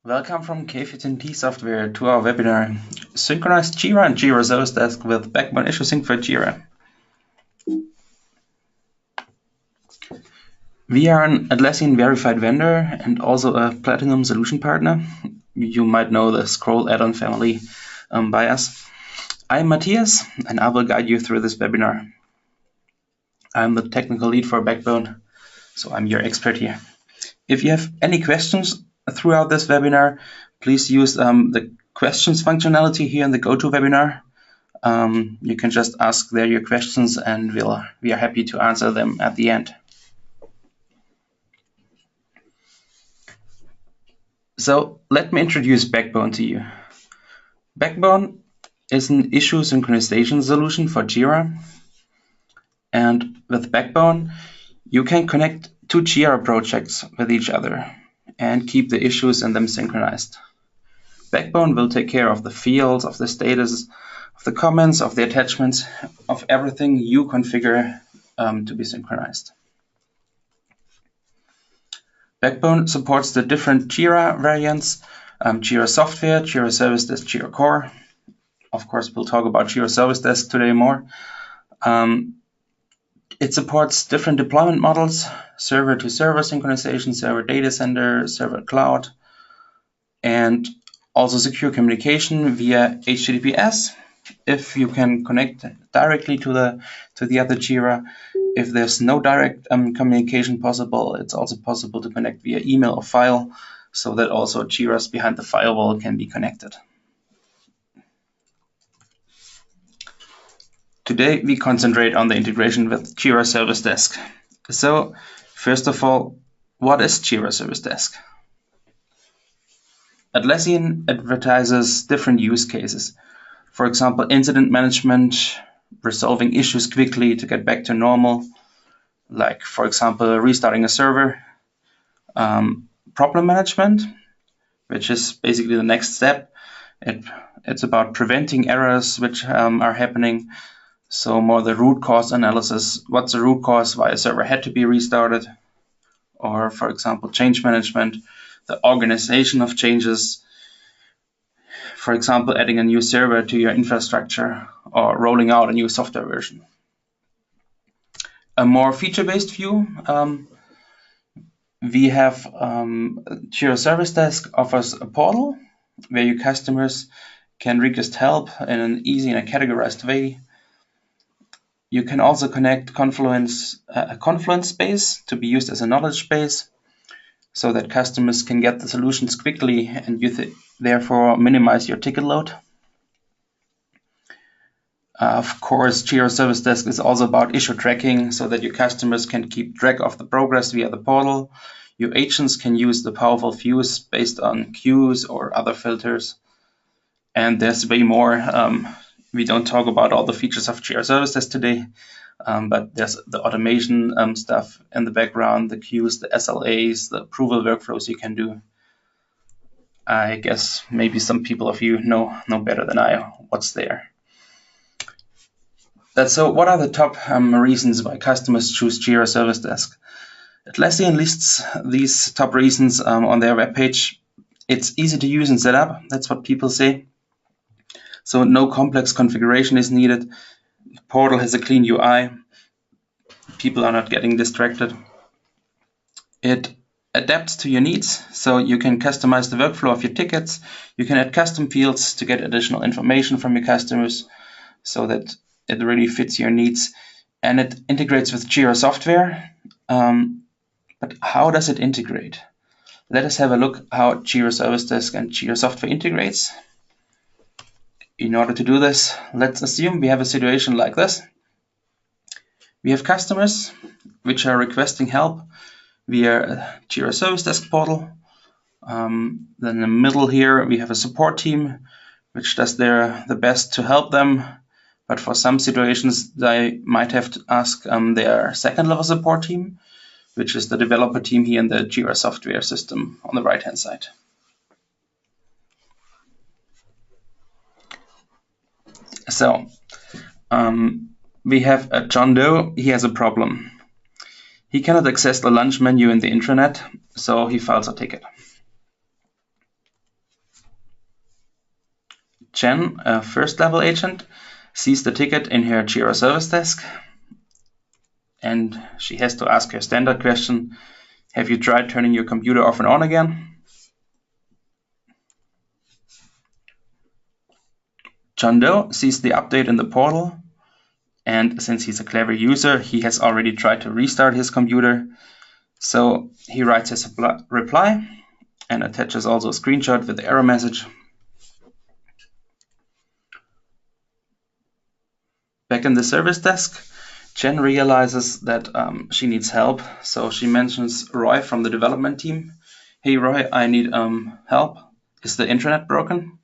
Welcome from K15T Software to our webinar, Synchronized JIRA and JIRA Service Desk with Backbone Issue Sync for JIRA. We are an Atlassian verified vendor and also a Platinum solution partner. You might know the Scroll add-on family by us. I'm Matthias and I will guide you through this webinar. I'm the technical lead for Backbone, so I'm your expert here. If you have any questions throughout this webinar, please use the questions functionality here in the GoToWebinar. You can just ask there your questions and we are happy to answer them at the end. So let me introduce Backbone to you. Backbone is an issue synchronization solution for JIRA. And with Backbone, you can connect two JIRA projects with each other and keep the issues in them synchronized. Backbone will take care of the fields, of the status, of the comments, of the attachments, of everything you configure to be synchronized. Backbone supports the different JIRA variants, JIRA Software, JIRA Service Desk, JIRA Core. Of course, we'll talk about JIRA Service Desk today more. It supports different deployment models, server-to-server synchronization, server data center, server cloud, and also secure communication via HTTPS. If you can connect directly to the other JIRA, if there's no direct communication possible, it's also possible to connect via email or file, so that also JIRAs behind the firewall can be connected. Today we concentrate on the integration with JIRA Service Desk. So first of all, what is JIRA Service Desk? Atlassian advertises different use cases. For example, incident management, resolving issues quickly to get back to normal, like, for example, restarting a server. Problem management, which is basically the next step. It's about preventing errors which are happening. So more the root cause analysis. What's the root cause? Why a server had to be restarted? Or, for example, change management, the organization of changes. For example, adding a new server to your infrastructure or rolling out a new software version. A more feature-based view, we have JIRA Service Desk offers a portal where your customers can request help in an easy and a categorized way. You can also connect a Confluence base to be used as a knowledge base so that customers can get the solutions quickly and you therefore minimize your ticket load. Of course, JIRA Service Desk is also about issue tracking so that your customers can keep track of the progress via the portal. Your agents can use the powerful views based on queues or other filters. And there's way more. We don't talk about all the features of JIRA Service Desk today, but there's the automation stuff in the background, the queues, the SLAs, the approval workflows you can do. I guess maybe some people of you know better than I what's there. So what are the top reasons why customers choose JIRA Service Desk? Atlassian lists these top reasons on their webpage. It's easy to use and set up. That's what people say. So no complex configuration is needed. The portal has a clean UI. People are not getting distracted. It adapts to your needs, so you can customize the workflow of your tickets. You can add custom fields to get additional information from your customers so that it really fits your needs. And it integrates with JIRA software. But how does it integrate? Let us have a look how JIRA Service Desk and JIRA software integrates. In order to do this, let's assume we have a situation like this. We have customers which are requesting help via JIRA Service Desk portal. Then in the middle here, we have a support team which does the best to help them. But for some situations, they might have to ask their second level support team, which is the developer team here in the JIRA software system on the right-hand side. So we have a John Doe. He has a problem. He cannot access the lunch menu in the intranet, so he files a ticket. Jen, a first level agent, sees the ticket in her JIRA service desk, and she has to ask her standard question, have you tried turning your computer off and on again? John Doe sees the update in the portal, and since he's a clever user, he has already tried to restart his computer. So he writes his reply and attaches also a screenshot with the error message. Back in the service desk, Jen realizes that she needs help, so she mentions Roy from the development team. Hey Roy, I need help. Is the internet broken?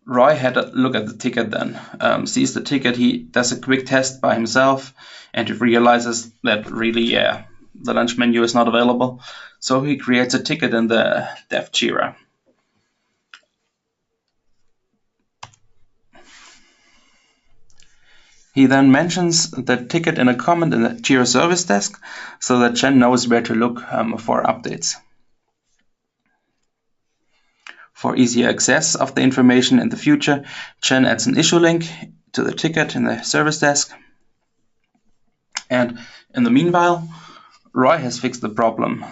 Roy had a look at the ticket then, sees the ticket, he does a quick test by himself, and he realizes that really, the lunch menu is not available. So he creates a ticket in the dev JIRA. He then mentions the ticket in a comment in the JIRA service desk so that Jen knows where to look for updates. For easier access of the information in the future, Jen adds an issue link to the ticket in the service desk. And in the meanwhile, Roy has fixed the problem.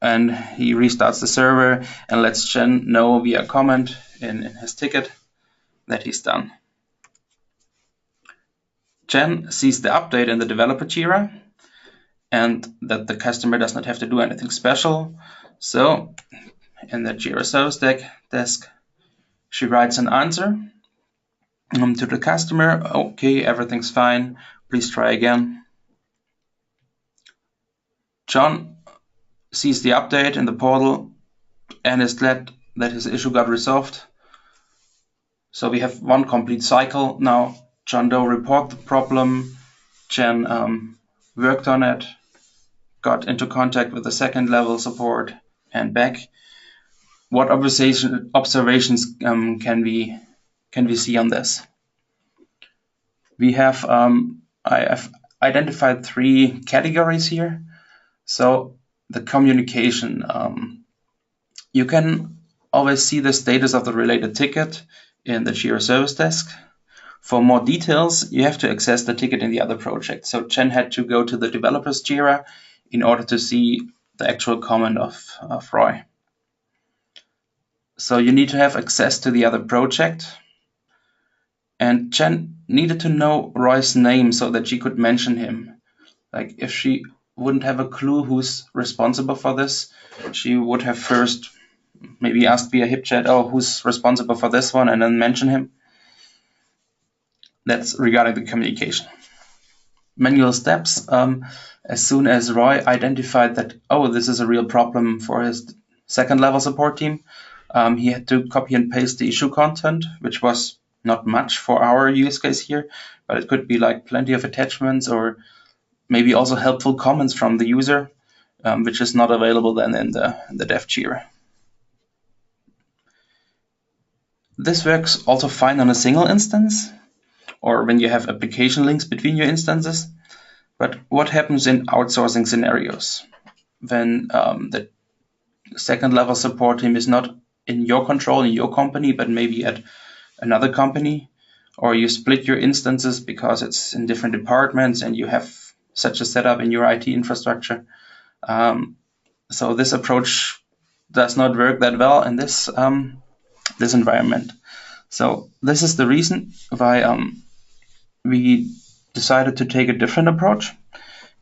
And he restarts the server and lets Jen know via comment in his ticket that he's done. Jen sees the update in the developer JIRA and that the customer does not have to do anything special. So in the JIRA service desk, she writes an answer to the customer. Okay, everything's fine. Please try again. John sees the update in the portal and is glad that his issue got resolved. So we have one complete cycle now. John Doe reported the problem. Jen worked on it, got into contact with the second level support and back. What observations can we see on this? We have I have identified 3 categories here. So the communication, you can always see the status of the related ticket in the JIRA service desk. For more details, you have to access the ticket in the other project. So Jen had to go to the developer's JIRA in order to see the actual comment of Roy. So you need to have access to the other project. And Jen needed to know Roy's name so that she could mention him. Like if she wouldn't have a clue who's responsible for this, she would have first maybe asked via HipChat, oh, who's responsible for this one, and then mention him. That's regarding the communication. Manual steps. As soon as Roy identified that, oh, this is a real problem for his second level support team, he had to copy and paste the issue content, which was not much for our use case here, but it could be like plenty of attachments or maybe also helpful comments from the user, which is not available then in the dev JIRA. This works also fine on a single instance or when you have application links between your instances. But what happens in outsourcing scenarios when the second level support team is not in your control in your company, but maybe at another company, or you split your instances because it's in different departments and you have such a setup in your IT infrastructure. So this approach does not work that well in this this environment. So this is the reason why we decided to take a different approach.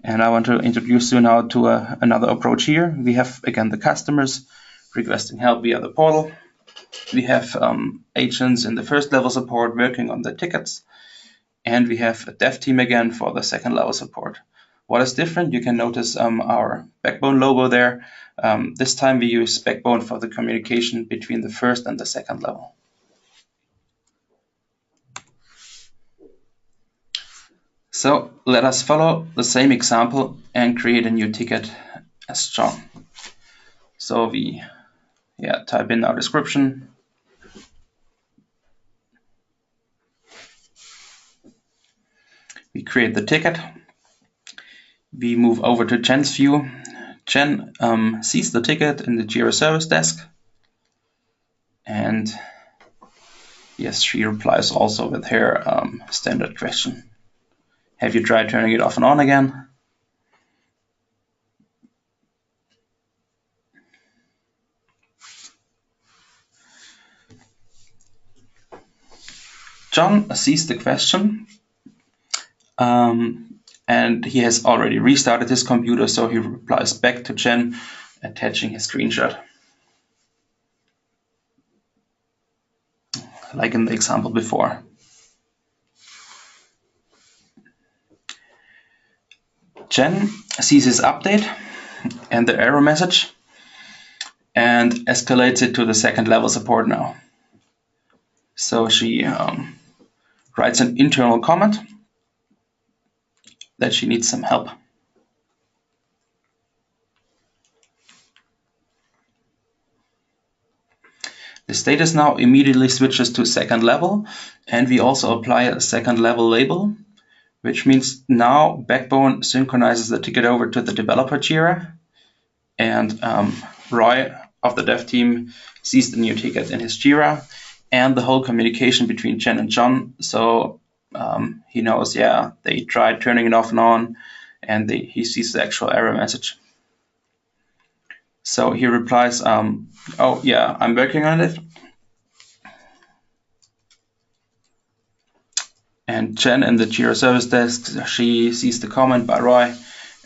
And I want to introduce you now to another approach here. We have, again, the customers requesting help via the portal. We have agents in the first level support working on the tickets. And we have a dev team again for the second level support. What is different? You can notice our Backbone logo there. This time we use Backbone for the communication between the first and the second level. So let us follow the same example and create a new ticket as John. So we type in our description. We create the ticket. We move over to Jen's view. Jen sees the ticket in the JIRA service desk, and yes, she replies also with her standard question. Have you tried turning it off and on again? John sees the question, and he has already restarted his computer, so he replies back to Jen, attaching his screenshot, like in the example before. Jen sees his update and the error message and escalates it to the second level support now. So she writes an internal comment that she needs some help. The status now immediately switches to second level, and we also apply a second level label, which means now Backbone synchronizes the ticket over to the developer JIRA, and Roy of the dev team sees the new ticket in his JIRA and the whole communication between Jen and John. So he knows, yeah, they tried turning it off and on, and he sees the actual error message. So he replies, oh yeah, I'm working on it. And Jen in the JIRA service desk, she sees the comment by Roy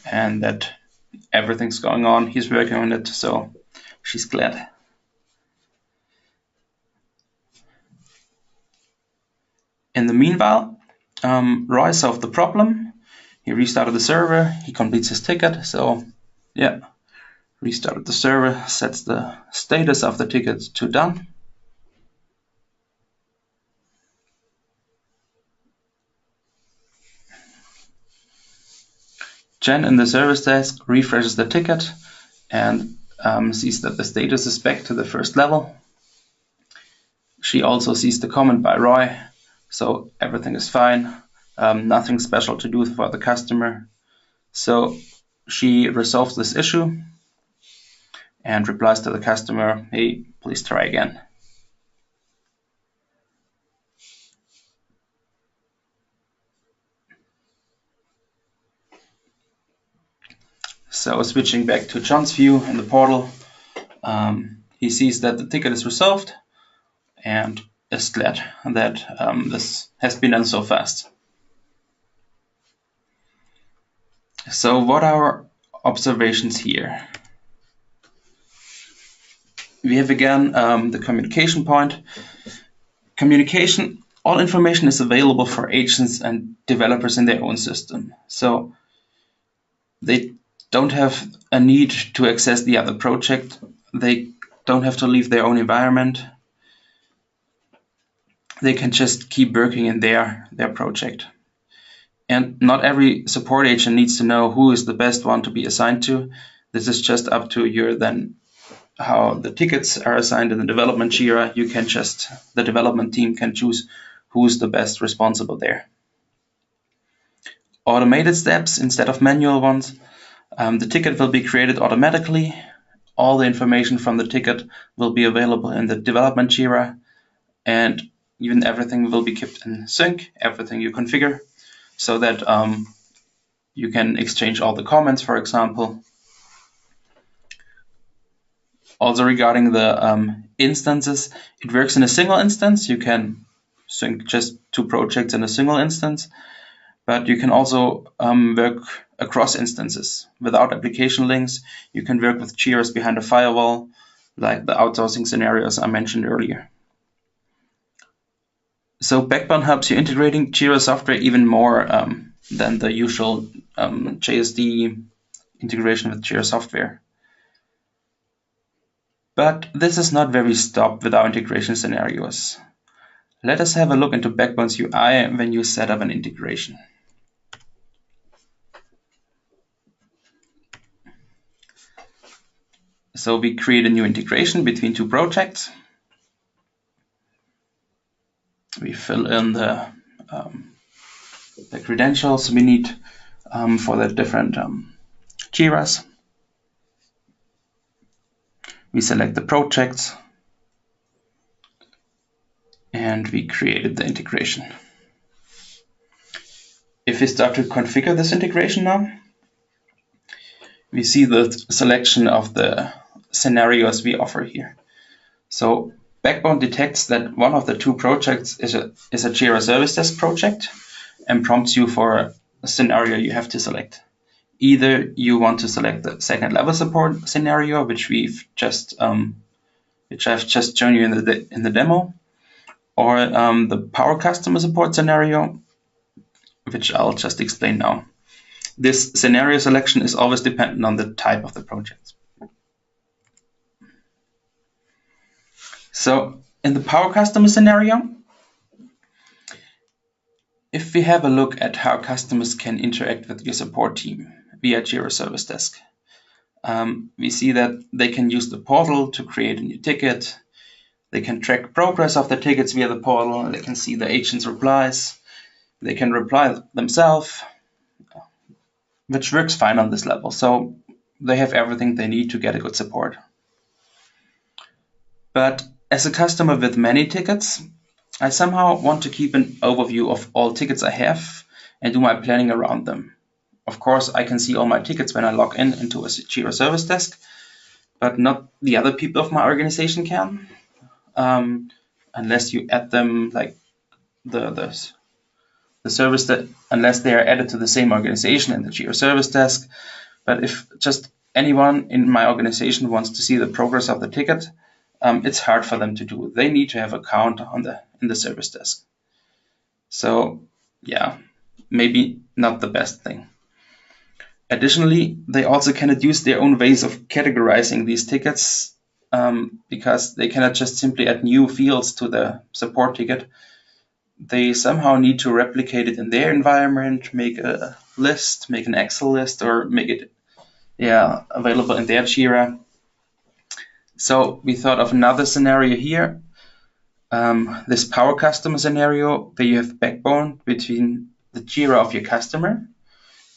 and that everything's going on. He's working on it, so she's glad. In the meanwhile, Roy solved the problem. He restarted the server. He completes his ticket. So yeah, restarted the server, sets the status of the ticket to done. Jen in the service desk refreshes the ticket and sees that the status is back to the first level. She also sees the comment by Roy, so everything is fine, nothing special to do for the customer. So she resolves this issue and replies to the customer, hey, please try again. So switching back to John's view in the portal, he sees that the ticket is resolved and is glad that this has been done so fast. So what are our observations here? We have again the communication point. Communication, all information is available for agents and developers in their own system. So they don't have a need to access the other project. They don't have to leave their own environment. They can just keep working in their project. And not every support agent needs to know who is the best one to be assigned to. This is just up to your then how the tickets are assigned in the development JIRA. You can just, the development team can choose who's the best responsible there. Automated steps instead of manual ones. The ticket will be created automatically. All the information from the ticket will be available in the development JIRA, and even everything will be kept in sync, everything you configure, so that you can exchange all the comments, for example. Also regarding the instances, it works in a single instance. You can sync just two projects in a single instance, but you can also work across instances. Without application links, you can work with JIRAs behind a firewall, like the outsourcing scenarios I mentioned earlier. So Backbone helps you integrating JIRA software even more than the usual JSD integration with JIRA software. But this is not where we stop with our integration scenarios. Let us have a look into Backbone's UI when you set up an integration. So we create a new integration between two projects. We fill in the credentials we need for the different JIRAs. We select the projects and we created the integration. If we start to configure this integration now, we see the selection of the scenarios we offer here. So Backbone detects that one of the two projects is a JIRA Service Desk project and prompts you for a scenario you have to select. Either you want to select the second level support scenario, which I've just shown you in the demo, or the Power Customer Support scenario, which I'll just explain now. This scenario selection is always dependent on the type of the project. So in the Power Customer scenario, if we have a look at how customers can interact with your support team via JIRA Service Desk, we see that they can use the portal to create a new ticket. They can track progress of the tickets via the portal. They can see the agent's replies. They can reply themselves, which works fine on this level. So they have everything they need to get a good support. But as a customer with many tickets, I somehow want to keep an overview of all tickets I have and do my planning around them. Of course, I can see all my tickets when I log into a JIRA Service Desk, but not the other people of my organization can, unless you add them, like the service that, unless they are added to the same organization in the JIRA Service Desk. But if just anyone in my organization wants to see the progress of the ticket, it's hard for them to do. They need to have a account in the service desk. So yeah, maybe not the best thing. Additionally, they also cannot use their own ways of categorizing these tickets because they cannot just simply add new fields to the support ticket. They somehow need to replicate it in their environment, make a list, make an Excel list, or make it available in their JIRA. So we thought of another scenario here, this Power Customer scenario, where you have Backbone between the JIRA of your customer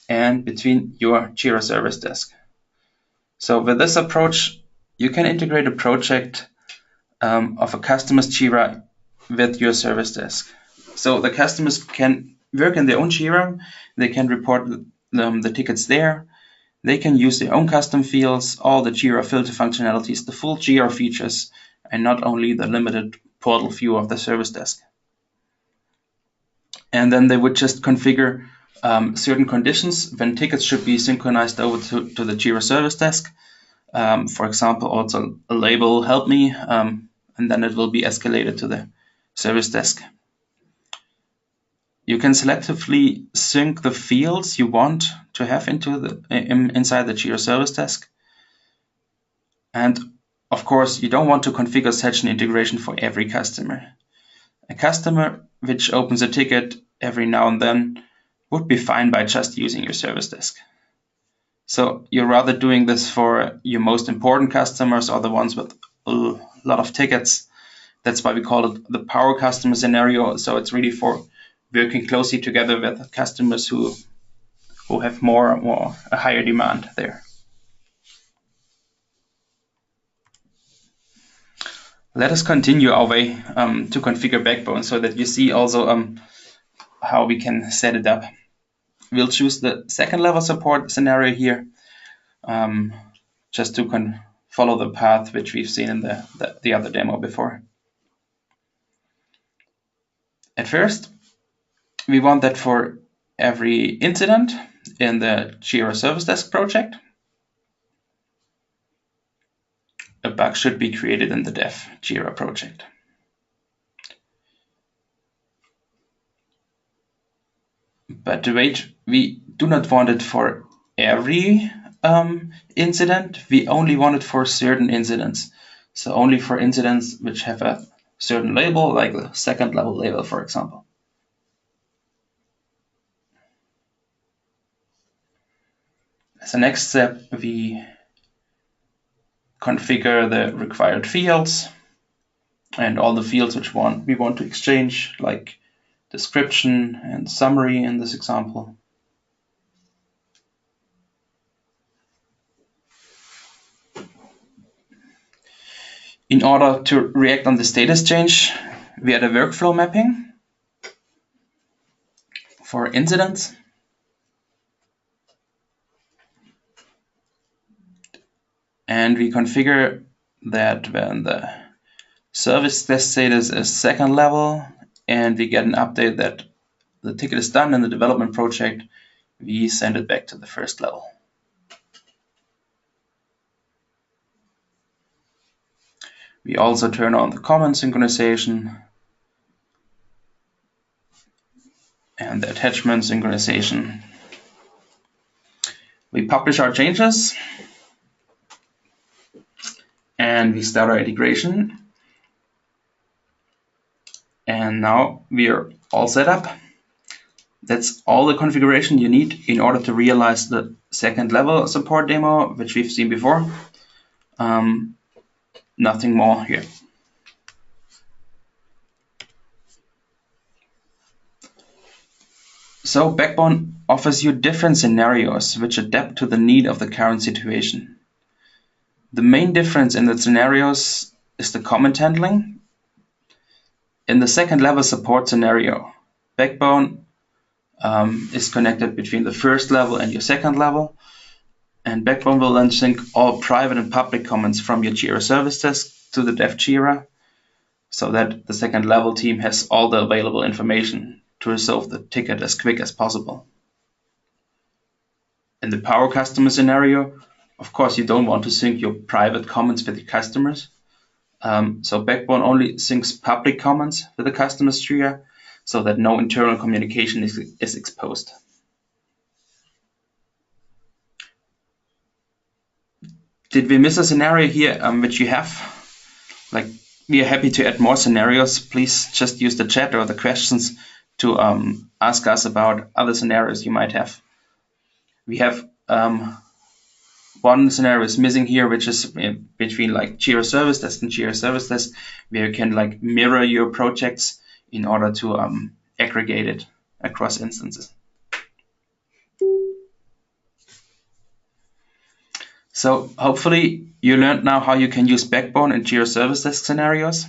and between your JIRA Service Desk. So with this approach, you can integrate a project of a customer's JIRA with your service desk. So the customers can work in their own JIRA, they can report the tickets there, they can use their own custom fields, all the JIRA filter functionalities, the full JIRA features, and not only the limited portal view of the service desk. And then they would just configure certain conditions when tickets should be synchronized over to the JIRA Service Desk. For example, also a label, help me, and then it will be escalated to the service desk. You can selectively sync the fields you want to have inside the JIRA Service Desk. And of course, you don't want to configure such an integration for every customer. A customer which opens a ticket every now and then would be fine by just using your service desk. So you're rather doing this for your most important customers or the ones with a lot of tickets. That's why we call it the Power Customer scenario. So it's really for working closely together with customers who have a higher demand there. Let us continue our way to configure Backbone so that you see also how we can set it up. We'll choose the second level support scenario here, just to follow the path which we've seen in the other demo before. At first, we want that for every incident in the JIRA Service Desk project, a bug should be created in the dev JIRA project. But wait, we do not want it for every incident. We only want it for certain incidents. So only for incidents which have a certain label, like the second level label, for example. As a next step, we configure the required fields and all the fields which we want to exchange, like description and summary in this example. In order to react on the status change, we add a workflow mapping for incidents. And we configure that when the service test status is second level and we get an update that the ticket is done in the development project, we send it back to the first level. We also turn on the comment synchronization and the attachment synchronization. We publish our changes and we start our integration. And now we are all set up. That's all the configuration you need in order to realize the second level support demo, which we've seen before. Nothing more here. So Backbone offers you different scenarios which adapt to the need of the current situation. The main difference in the scenarios is the comment handling. In the second level support scenario, Backbone is connected between the first level and your second level, and Backbone will then sync all private and public comments from your JIRA service desk to the dev JIRA, so that the second level team has all the available information to resolve the ticket as quick as possible. In the power customer scenario, of course, you don't want to sync your private comments with your customers. So Backbone only syncs public comments with the customer's JIRA so that no internal communication is exposed. Did we miss a scenario here which you have? Like, we are happy to add more scenarios. Please just use the chat or the questions to ask us about other scenarios you might have. We have one scenario is missing here, which is between like JIRA service desk and JIRA service desk, where you can like mirror your projects in order to aggregate it across instances. So hopefully you learned now how you can use Backbone in JIRA service desk scenarios.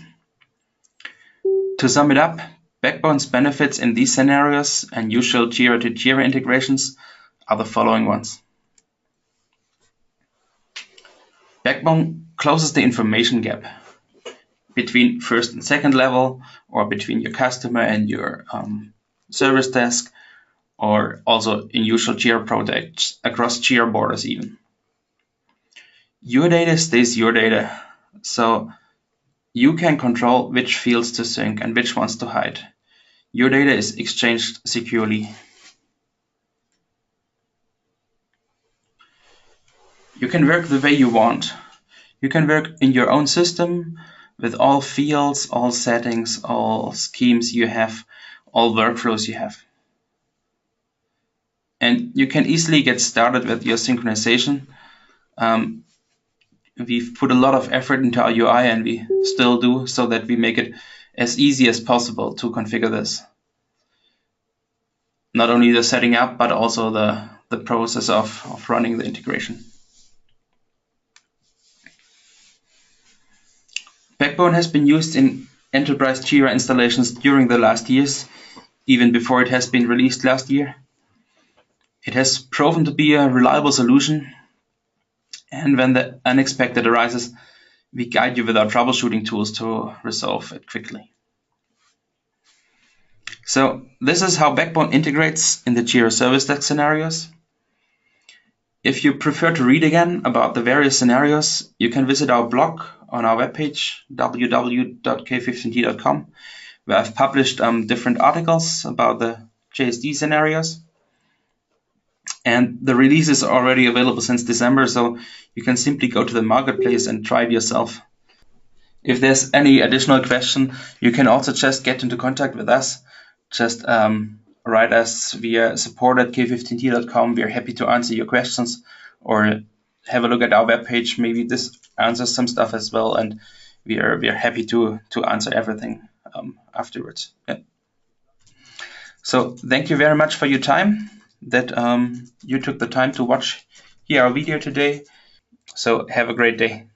To sum it up, Backbone's benefits in these scenarios and usual JIRA to JIRA integrations are the following ones. Backbone closes the information gap between first and second level, or between your customer and your service desk, or also in usual JIRA projects across JIRA borders even. Your data stays your data, so you can control which fields to sync and which ones to hide. Your data is exchanged securely. You can work the way you want. You can work in your own system with all fields, all settings, all schemes you have, all workflows you have. And you can easily get started with your synchronization. We've put a lot of effort into our UI, and we still do, so that we make it as easy as possible to configure this. Not only the setting up, but also the process of running the integration. Backbone has been used in enterprise JIRA installations during the last years, even before it has been released last year. It has proven to be a reliable solution, and when the unexpected arises, we guide you with our troubleshooting tools to resolve it quickly. So this is how Backbone integrates in the JIRA service desk scenarios. If you prefer to read again about the various scenarios, you can visit our blog on our webpage, www.k15t.com, where I've published different articles about the JSD scenarios. And the release is already available since December, so you can simply go to the marketplace and try it yourself. If there's any additional question, you can also just get into contact with us. Just write us via support@k15t.com. We're happy to answer your questions, or have a look at our webpage. Maybe this answers some stuff as well, and we are happy to answer everything afterwards. Yeah. So thank you very much for your time, that you took the time to watch our video today. So have a great day.